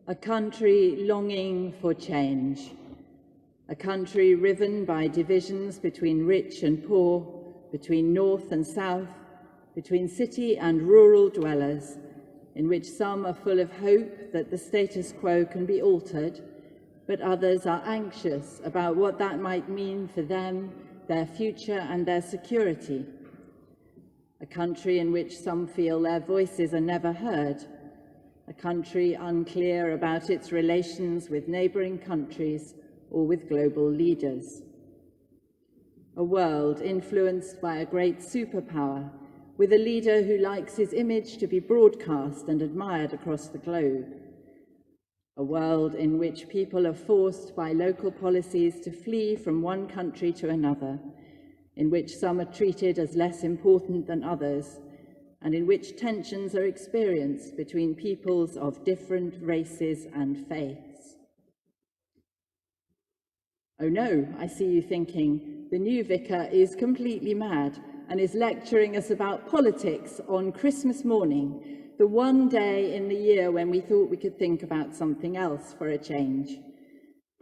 A country longing for change, a country riven by divisions between rich and poor, between north and south, between city and rural dwellers, in which some are full of hope that the status quo can be altered, but others are anxious about what that might mean for them, their future and their security. A country in which some feel their voices are never heard, a country unclear about its relations with neighbouring countries or with global leaders. A world influenced by a great superpower, with a leader who likes his image to be broadcast and admired across the globe. A world in which people are forced by local policies to flee from one country to another, in which some are treated as less important than others, and in which tensions are experienced between peoples of different races and faiths. Oh no, I see you thinking, the new vicar is completely mad and is lecturing us about politics on Christmas morning, the one day in the year when we thought we could think about something else for a change.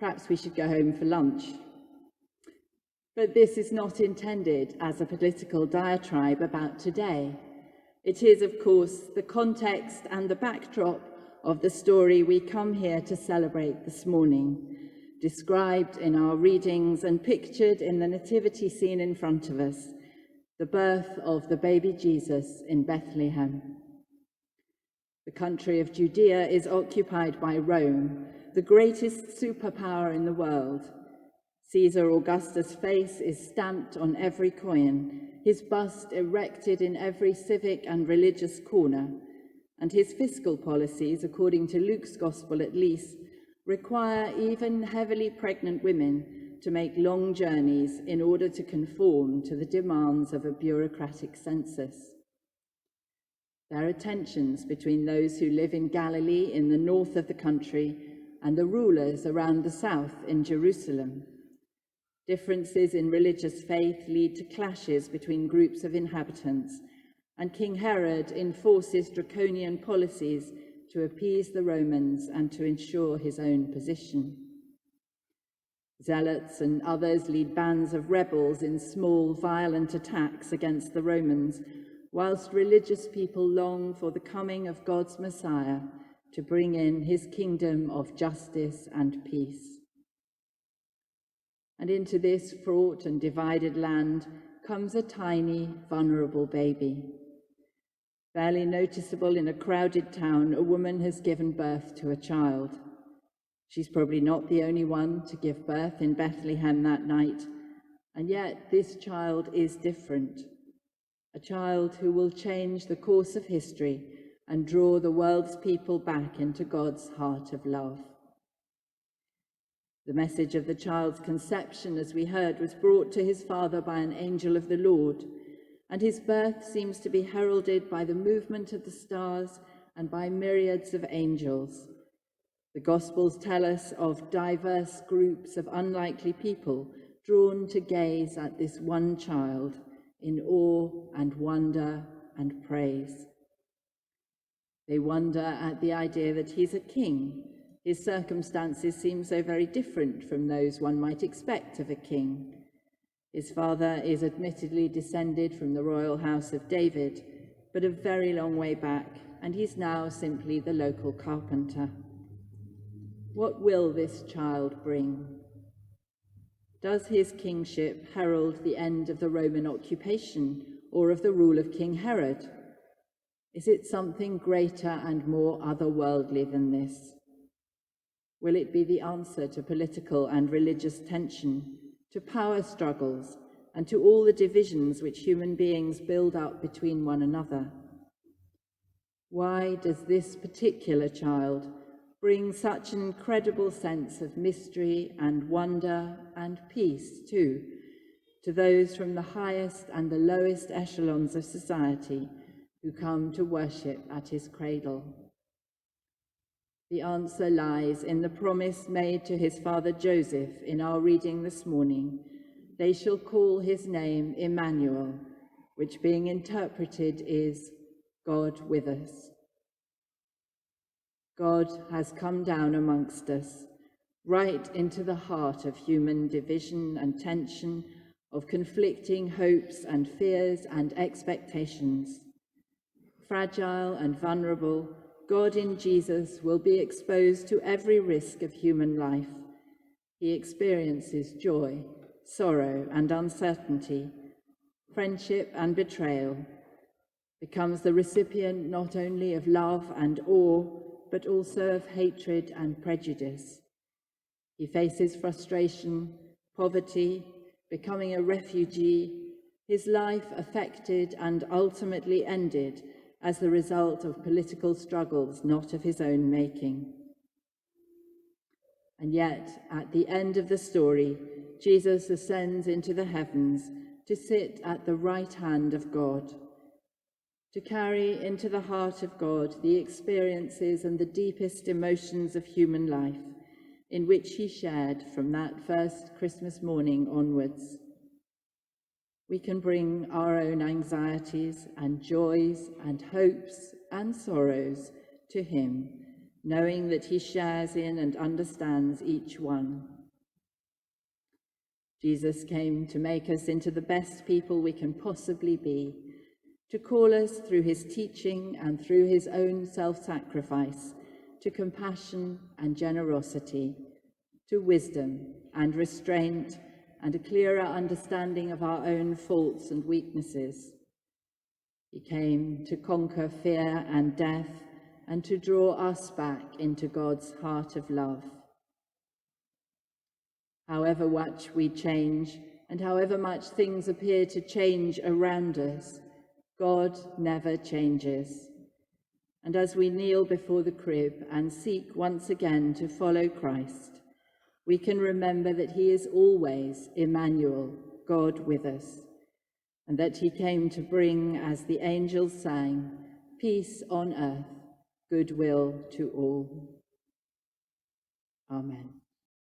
Perhaps we should go home for lunch. But this is not intended as a political diatribe about today. It is, of course, the context and the backdrop of the story we come here to celebrate this morning, described in our readings and pictured in the nativity scene in front of us, the birth of the baby Jesus in Bethlehem. The country of Judea is occupied by Rome, the greatest superpower in the world. Caesar Augustus' face is stamped on every coin, his bust erected in every civic and religious corner, and his fiscal policies, according to Luke's Gospel at least, require even heavily pregnant women to make long journeys in order to conform to the demands of a bureaucratic census. There are tensions between those who live in Galilee in the north of the country and the rulers around the south in Jerusalem. Differences in religious faith lead to clashes between groups of inhabitants, and King Herod enforces draconian policies to appease the Romans and to ensure his own position. Zealots and others lead bands of rebels in small, violent attacks against the Romans, whilst religious people long for the coming of God's Messiah to bring in his kingdom of justice and peace. And into this fraught and divided land comes a tiny, vulnerable baby. Barely noticeable in a crowded town, a woman has given birth to a child. She's probably not the only one to give birth in Bethlehem that night, and yet this child is different. A child who will change the course of history and draw the world's people back into God's heart of love. The message of the child's conception, as we heard, was brought to his father by an angel of the Lord, and his birth seems to be heralded by the movement of the stars and by myriads of angels. The Gospels tell us of diverse groups of unlikely people drawn to gaze at this one child in awe and wonder and praise. They wonder at the idea that he's a king. His circumstances seem so very different from those one might expect of a king. His father is admittedly descended from the royal house of David, but a very long way back, and he's now simply the local carpenter. What will this child bring? Does his kingship herald the end of the Roman occupation or of the rule of King Herod? Is it something greater and more otherworldly than this? Will it be the answer to political and religious tension, to power struggles, and to all the divisions which human beings build up between one another? Why does this particular child bring such an incredible sense of mystery and wonder and peace, too, to those from the highest and the lowest echelons of society who come to worship at his cradle? The answer lies in the promise made to his father Joseph in our reading this morning. They shall call his name Emmanuel, which being interpreted is God with us. God has come down amongst us, right into the heart of human division and tension, of conflicting hopes and fears and expectations. Fragile and vulnerable, God in Jesus will be exposed to every risk of human life. He experiences joy, sorrow and uncertainty, friendship and betrayal, becomes the recipient not only of love and awe, but also of hatred and prejudice. He faces frustration, poverty, becoming a refugee, his life affected and ultimately ended as the result of political struggles not of his own making. And yet, at the end of the story, Jesus ascends into the heavens to sit at the right hand of God, to carry into the heart of God the experiences and the deepest emotions of human life, in which he shared from that first Christmas morning onwards. We can bring our own anxieties and joys and hopes and sorrows to him, knowing that he shares in and understands each one. Jesus came to make us into the best people we can possibly be, to call us through his teaching and through his own self-sacrifice to compassion and generosity, to wisdom and restraint and a clearer understanding of our own faults and weaknesses. He came to conquer fear and death and to draw us back into God's heart of love. However much we change and however much things appear to change around us, God never changes. And as we kneel before the crib and seek once again to follow Christ, we can remember that he is always Emmanuel, God with us, and that he came to bring, as the angels sang, peace on earth, goodwill to all. Amen.